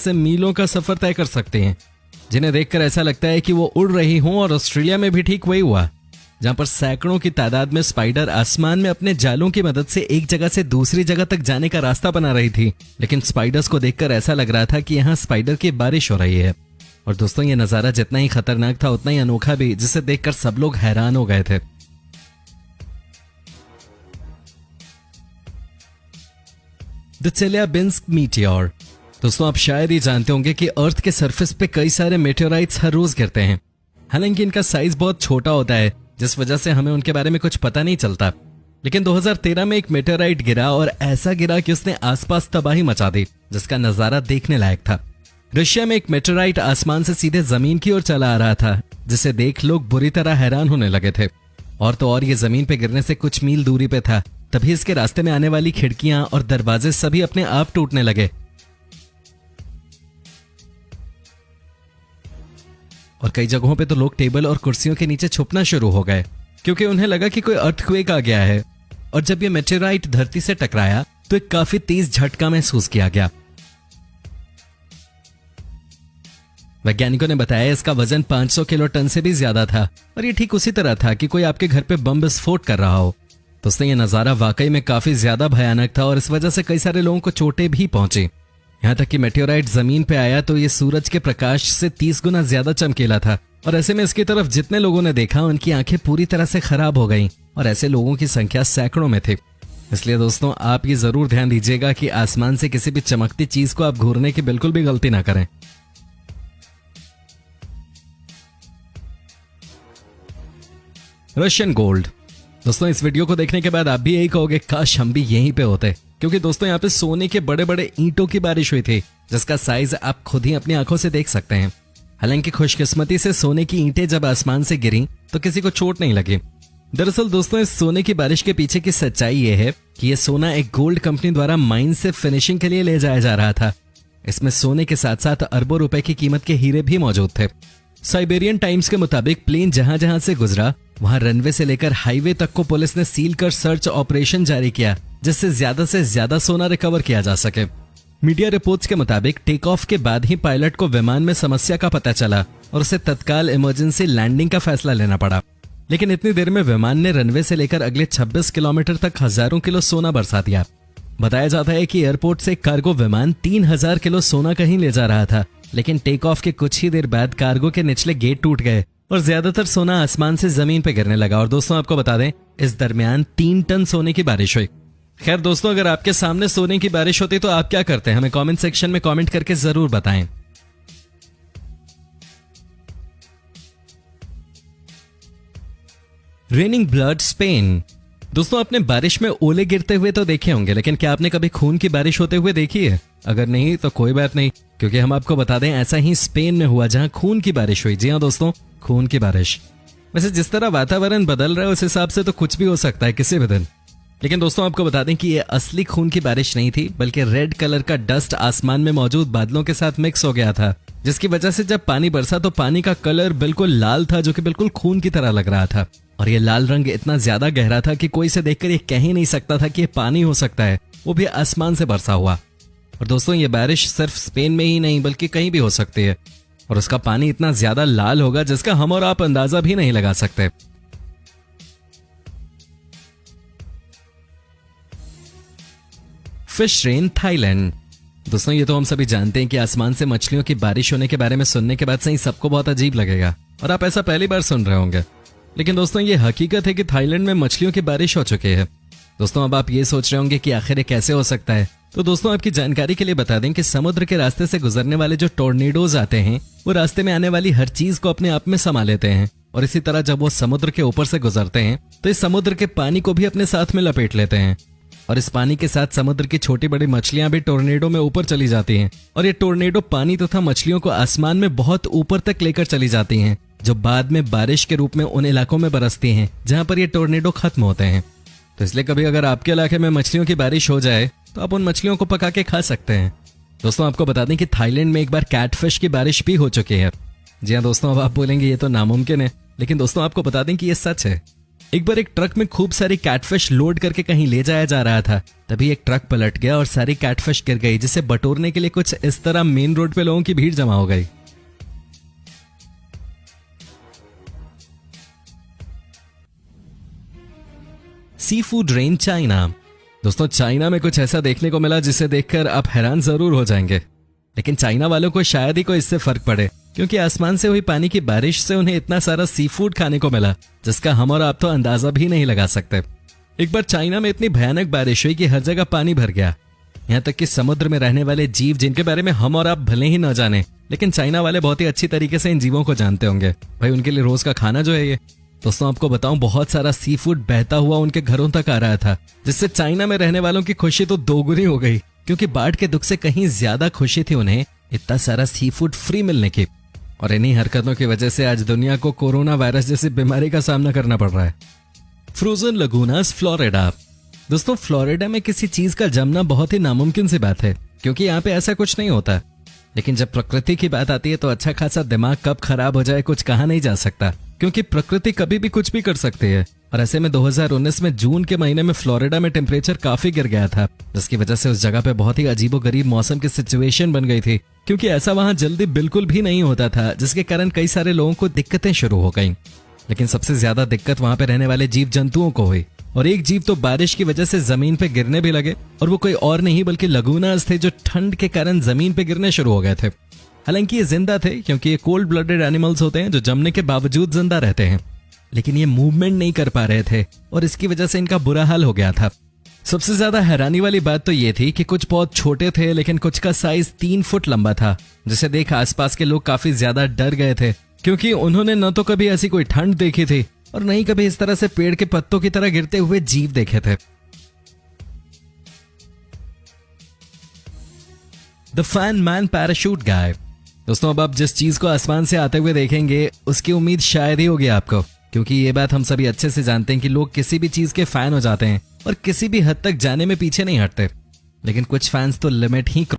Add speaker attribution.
Speaker 1: से मीलों का सफर तय कर सकती हैं, जिन्हें देखकर ऐसा लगता है कि वो उड़ रही हों। और ऑस्ट्रेलिया में भी ठीक वही हुआ, जहां पर सैकड़ों की तादाद में स्पाइडर आसमान में अपने जालों की मदद से एक जगह से दूसरी जगह तक जाने का रास्ता बना रही थी। लेकिन स्पाइडर्स को देखकर ऐसा लग रहा था कि यहाँ स्पाइडर की बारिश हो रही है। और दोस्तों, ये नजारा जितना ही खतरनाक था उतना ही अनोखा भी, जिसे देखकर सब लोग हैरान हो गए थे। The Chelyabinsk meteor. दोस्तों, आप शायद ही जानते होंगे कि अर्थ के सरफेस पे कई सारे मेटेओराइट्स हर रोज गिरते हैं। हालांकि इनका साइज बहुत छोटा होता है, जिस वजह से हमें उनके बारे में कुछ पता नहीं चलता। लेकिन 2013 में एक मेटेओराइट गिरा, और ऐसा गिरा कि उसने आसपास तबाही मचा दी, जिसका नजारा देखने लायक था। रशिया में एक मेटेओराइट आसमान से सीधे जमीन की ओर चला आ रहा था, जिसे देख लोग बुरी तरह हैरान होने लगे थे। और तो और, ये जमीन पे गिरने से कुछ मील दूरी पे था। तभी इसके रास्ते में आने वाली खिड़कियां और दरवाजे सभी अपने आप टूटने लगे। और कई जगहों पे तो लोग टेबल और कुर्सियों के नीचे छुपना शुरू हो गए, क्योंकि उन्हें लगा कि कोई अर्थक्वेक आ गया है। और जब ये मेटेओराइट धरती से टकराया तो एक काफी तेज झटका महसूस किया गया। वैज्ञानिकों ने बताया इसका वजन 500 किलो टन से भी ज्यादा था, और ये ठीक उसी तरह था कि कोई आपके घर पे बम विस्फोट कर रहा हो। दोस्तों, ये नजारा वाकई में काफी ज्यादा भयानक था, और इस वजह से कई सारे लोगों को चोटें भी पहुंची। यहाँ तक कि मेटेओराइट जमीन पे आया तो ये सूरज के प्रकाश से 30 गुना ज्यादा चमकीला था। और ऐसे में इसकी तरफ जितने लोगों ने देखा, उनकी आंखें पूरी तरह से खराब हो गईं, और ऐसे लोगों की संख्या सैकड़ों में थी। इसलिए दोस्तों, आप ये जरूर ध्यान दीजिएगा कि आसमान से किसी भी चमकती चीज को आप घूरने की बिल्कुल भी गलती ना करें। Russian gold. दोस्तों, इस वीडियो को देखने के बाद आप भी यही कहोगे, काश हम भी यहीं पे होते। क्योंकि दोस्तों, यहाँ पे सोने के बड़े बड़े ईंटों की बारिश हुई थी, जिसका साइज आप खुद ही अपनी आंखों से देख सकते हैं। हालांकि खुशकिस्मती से सोने की ईंटें जब आसमान से गिरी तो किसी को चोट नहीं लगी। दरअसल दोस्तों, इस सोने की बारिश के पीछे की सच्चाई ये है कि यह सोना एक गोल्ड कंपनी द्वारा माइन से फिनिशिंग के लिए ले जाया जा रहा था। इसमें सोने के साथ साथ अरबों रुपए की कीमत के हीरे भी मौजूद थे। साइबेरियन टाइम्स के मुताबिक प्लेन जहां जहां से गुजरा, वहां रनवे से लेकर हाईवे तक को पुलिस ने सील कर सर्च ऑपरेशन जारी किया, जिससे से ज्यादा सोना रिकवर किया जा सके। मीडिया रिपोर्ट्स के मुताबिक टेक ऑफ के बाद ही पायलट को विमान में समस्या का पता चला और उसे तत्काल इमरजेंसी लैंडिंग का फैसला लेना पड़ा। लेकिन इतनी देर में विमान ने रनवे से लेकर अगले 26 किलोमीटर तक हजारों किलो सोना बरसा दिया। बताया जाता है कि एयरपोर्ट से कार्गो विमान 3000 किलो सोना कहीं ले जा रहा था, लेकिन टेक ऑफ के कुछ ही देर बाद कार्गो के निचले गेट टूट गए और ज्यादातर सोना आसमान से जमीन पे गिरने लगा। और दोस्तों, आपको बता दें, इस दरमियान 3 टन सोने की बारिश हुई। खैर दोस्तों, अगर आपके सामने सोने की बारिश होती तो आप क्या करते हैं, हमें कमेंट सेक्शन में कमेंट करके जरूर बताएं। Raining blood Spain. दोस्तों, आपने बारिश में ओले गिरते हुए तो देखे होंगे, लेकिन क्या आपने कभी खून की बारिश होते हुए देखी है? अगर नहीं तो कोई बात नहीं, क्योंकि हम आपको बता दें, ऐसा ही स्पेन में हुआ जहां खून की बारिश हुई। जी हां दोस्तों, खून की बारिश। वैसे जिस तरह वातावरण बदल रहा है उस हिसाब से तो कुछ भी हो सकता है किसी भी दिन। लेकिन दोस्तों, आपको बता दें कि ये असली खून की बारिश नहीं थी, बल्कि रेड कलर का डस्ट आसमान में मौजूद बादलों के साथ मिक्स हो गया था, जिसकी वजह से जब पानी बरसा तो पानी का कलर बिल्कुल लाल था, जो कि बिल्कुल खून की तरह लग रहा था। और ये लाल रंग इतना ज्यादा गहरा था कि कोई इसे देखकर ये कह ही नहीं सकता था कि ये पानी हो सकता है, वो भी आसमान से बरसा हुआ। और दोस्तों, ये बारिश सिर्फ स्पेन में ही नहीं बल्कि कहीं भी हो सकती है, और उसका पानी इतना ज्यादा लाल होगा जिसका हम और आप अंदाजा भी नहीं लगा सकते। Fish rain Thailand. दोस्तों, ये तो हम सभी जानते हैं कि आसमान से मछलियों की बारिश होने के बारे में सुनने के बाद सही सबको बहुत अजीब लगेगा, और आप ऐसा पहली बार सुन रहे होंगे। लेकिन दोस्तों, ये हकीकत है कि थाईलैंड में मछलियों की बारिश हो चुकी है। दोस्तों, अब आप ये सोच रहे होंगे कि आखिर ये कैसे हो सकता है, तो दोस्तों आपकी जानकारी के लिए बता दें कि समुद्र के रास्ते से गुजरने वाले जो टोर्नेडोज आते हैं, वो रास्ते में आने वाली हर चीज को अपने आप में समा लेते हैं। और इसी तरह जब वो समुद्र के ऊपर से गुजरते हैं तो इस समुद्र के पानी को भी अपने साथ में लपेट लेते हैं, और इस पानी के साथ समुद्र की छोटी बड़ी मछलियां भी टोर्नेडो में ऊपर चली जाती हैं। और ये टोर्नेडो पानी तथा मछलियों को आसमान में बहुत ऊपर तक लेकर चली जाती हैं, जो बाद में बारिश के रूप में उन इलाकों में बरसती हैं जहां पर ये टोर्नेडो खत्म होते हैं। तो इसलिए कभी अगर आपके इलाके में मछलियों की बारिश हो जाए तो आप उन मछलियों को पका के खा सकते हैं। दोस्तों, आपको बता दें कि थाईलैंड में एक बार कैटफिश की बारिश भी हो चुकी है। जी हाँ दोस्तों, अब आप बोलेंगे ये तो नामुमकिन है, लेकिन दोस्तों आपको बता दें कि ये सच है। एक बार एक ट्रक में खूब सारी कैटफिश लोड करके कहीं ले जाया जा रहा था। तभी एक ट्रक पलट गया और सारी कैटफिश गिर गई, जिसे बटोरने के लिए कुछ इस तरह मेन रोड पे लोगों की भीड़ जमा हो गई। Sea food rain China. दोस्तों, चाइना में कुछ ऐसा देखने को मिला जिसे देखकर आप हैरान जरूर हो जाएंगे, लेकिन चाइना वालों को शायद ही कोई इससे फर्क पड़े, क्योंकि आसमान से हुई पानी की बारिश से उन्हें इतना सारा सी फूड खाने को मिला जिसका हम और आप तो अंदाजा भी नहीं लगा सकते। एक बार चाइना में इतनी भयानक बारिश हुई कि हर जगह पानी भर गया। यहाँ तक कि समुद्र में रहने वाले जीव जिनके बारे में हम और आप भले ही न जाने, लेकिन चाइना वाले बहुत ही अच्छी तरीके से इन जीवों को जानते होंगे। भाई, उनके लिए रोज का खाना जो है ये। दोस्तों, आपको बताऊं, बहुत सारा सी फूड बहता हुआ उनके घरों तक आ रहा था, जिससे चाइना में रहने वालों की खुशी तो दोगुनी हो गई, क्योंकि बाढ़ के दुख से कहीं ज्यादा खुशी थी उन्हें इतना सारा सी फूड फ्री मिलने की। और इन्हीं हरकतों की वजह से आज दुनिया को कोरोना वायरस जैसी बीमारी का सामना करना पड़ रहा है। Frozen lagoons Florida. दोस्तों, फ्लोरिडा में किसी चीज का जमना बहुत ही नामुमकिन सी बात है, क्योंकि यहाँ पे ऐसा कुछ नहीं होता। लेकिन जब प्रकृति की बात आती है तो अच्छा खासा दिमाग कब खराब हो जाए कुछ कहा नहीं जा सकता, क्योंकि प्रकृति कभी भी कुछ भी कर सकती है। और ऐसे में 2019 में जून के महीने में फ्लोरिडा में टेम्परेचर काफी गिर गया था, जिसकी वजह से उस जगह पे बहुत ही अजीबोगरीब मौसम की सिचुएशन बन गई थी, क्योंकि ऐसा वहां जल्दी बिल्कुल भी नहीं होता था, जिसके कारण कई सारे लोगों को दिक्कतें शुरू हो गईं। लेकिन सबसे ज्यादा दिक्कत वहां पे रहने वाले जीव जंतुओं को हुई, और एक जीव तो बारिश की वजह से जमीन पे गिरने भी लगे, और वो कोई और नहीं बल्कि लगूनास थे, जो ठंड के कारण जमीन पे गिरने शुरू हो गए थे। हालांकि ये जिंदा थे, क्योंकि ये कोल्ड ब्लडेड एनिमल्स होते हैं जो जमने के बावजूद जिंदा रहते हैं, लेकिन ये मूवमेंट नहीं कर पा रहे थे और इसकी वजह से इनका बुरा हाल हो गया था। सबसे ज्यादा हैरानी वाली बात तो ये थी कि कुछ बहुत छोटे थे, लेकिन कुछ का साइज 3 फुट लंबा था, जिसे देख आसपास के लोग काफी ज्यादा डर गए थे, क्योंकि उन्होंने न तो कभी ऐसी कोई ठंड देखी थी और न ही कभी इस तरह से पेड़ के पत्तों की तरह गिरते हुए जीव देखे थे। द फैन मैन पैराशूट गाय। दोस्तों, अब आप जिस चीज को आसमान से आते हुए देखेंगे उसकी उम्मीद शायद ही होगी आपको, क्योंकि ये बात हम सभी अच्छे से जानते हैं कि लोग किसी भी चीज के फैन हो जाते हैं और किसी भी हद तक जाने में पीछे नहीं हटते, लेकिन कुछ फैंस तो लिमिट ही